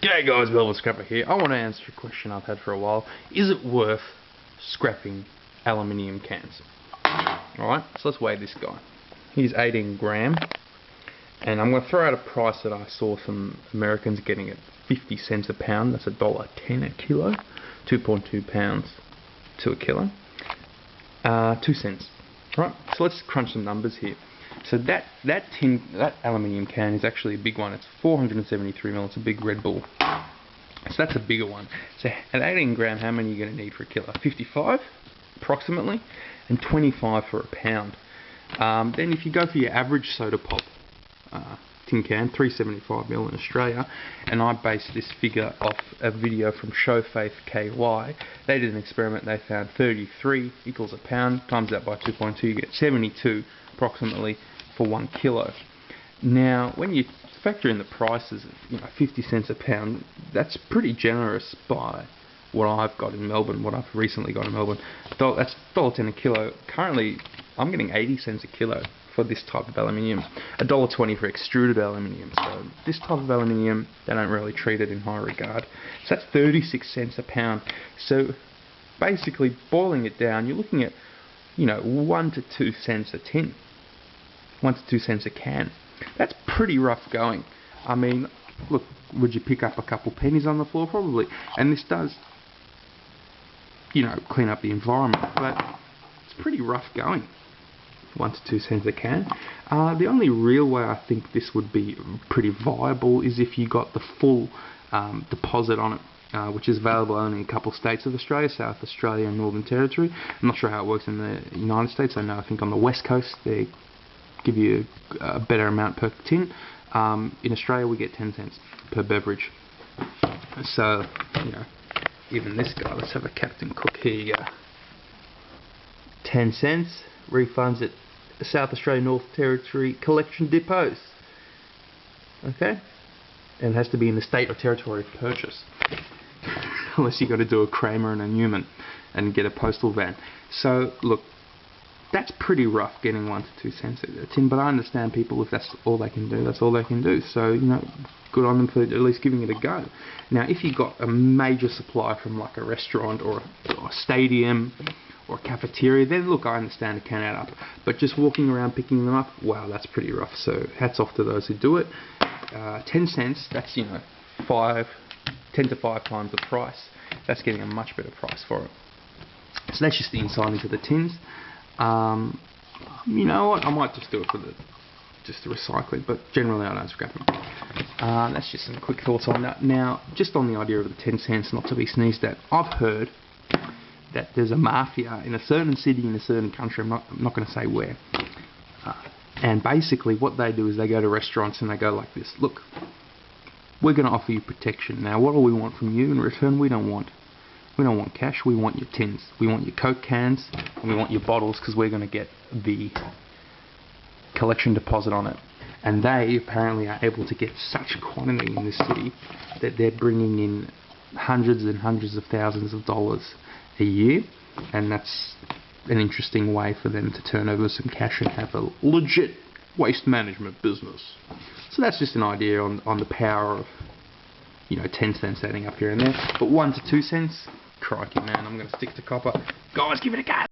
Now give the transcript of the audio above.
G'day guys, Velvet Scrapper here. I want to answer a question I've had for a while. Is it worth scrapping aluminium cans? Alright, so let's weigh this guy. He's 18 gram, and I'm going to throw out a price that I saw some Americans getting at 50 cents a pound. That's $1.10 a kilo. 2.2 pounds to a kilo. 2 cents. Right, so let's crunch some numbers here. So that aluminium can is actually a big one. It's 473 ml. It's a big Red Bull. So that's a bigger one. So at 18 gram, how many are you going to need for a kilo? 55, approximately, and 25 for a pound. Then if you go for your average soda pop tin can, 375 ml in Australia, and I based this figure off a video from Showfaith KY. They did an experiment. They found 33 equals a pound. Times that by 2.2, you get 72 approximately for 1 kilo. Now, when you factor in the prices of 50 cents a pound, that's pretty generous by what I've got in Melbourne, what I've recently got in Melbourne. That's $1.10 a kilo. Currently, I'm getting 80 cents a kilo for this type of aluminium. $1.20 for extruded aluminium. So this type of aluminium, they don't really treat it in high regard. So that's 36 cents a pound. So basically, boiling it down, you're looking at 1 to 2 cents a tin. 1 to 2 cents a can. That's pretty rough going. I mean, look, would you pick up a couple pennies on the floor? Probably. And this does, clean up the environment, but it's pretty rough going. 1 to 2 cents a can. The only real way I think this would be pretty viable is if you got the full deposit on it, which is available only in a couple of states of Australia, South Australia and Northern Territory. I'm not sure how it works in the United States. I think on the West Coast they give you a better amount per tin. In Australia we get 10 cents per beverage. So, even this guy, let's have a Captain Cook here you go. 10 cents, refunds at South Australia, North Territory collection depots. Okay? And it has to be in the state or territory of purchase. Unless you've got to do a Kramer and a Newman and get a postal van. So, look, that's pretty rough getting 1 to 2 cents a tin, but I understand people, if that's all they can do, that's all they can do. So, good on them for at least giving it a go. Now, if you got a major supply from like a restaurant or a stadium or a cafeteria, then look, I understand it can add up. But just walking around picking them up, wow, that's pretty rough. So, hats off to those who do it. 10 cents, that's, 10 to 5 times the price. That's getting a much better price for it. So that's just the inside into the tins. You know what? I might just do it for just the recycling, but generally I don't scrap them. That's just some quick thoughts on that. Now, just on the idea of the 10 cents, not to be sneezed at, I've heard that there's a mafia in a certain city in a certain country. I'm not going to say where. And basically, what they do is they go to restaurants and they go like this: look, we're going to offer you protection. Now, what do we want from you in return? We don't want cash, we want your tins. We want your Coke cans, and we want your bottles, because we're going to get the collection deposit on it. And they apparently are able to get such quantity in this city that they're bringing in hundreds and hundreds of thousands of dollars a year, and that's an interesting way for them to turn over some cash and have a legit waste management business. So that's just an idea on the power of 10 cents adding up here and there. But 1 to 2 cents, crikey man, I'm going to stick to copper. Guys, give it a go!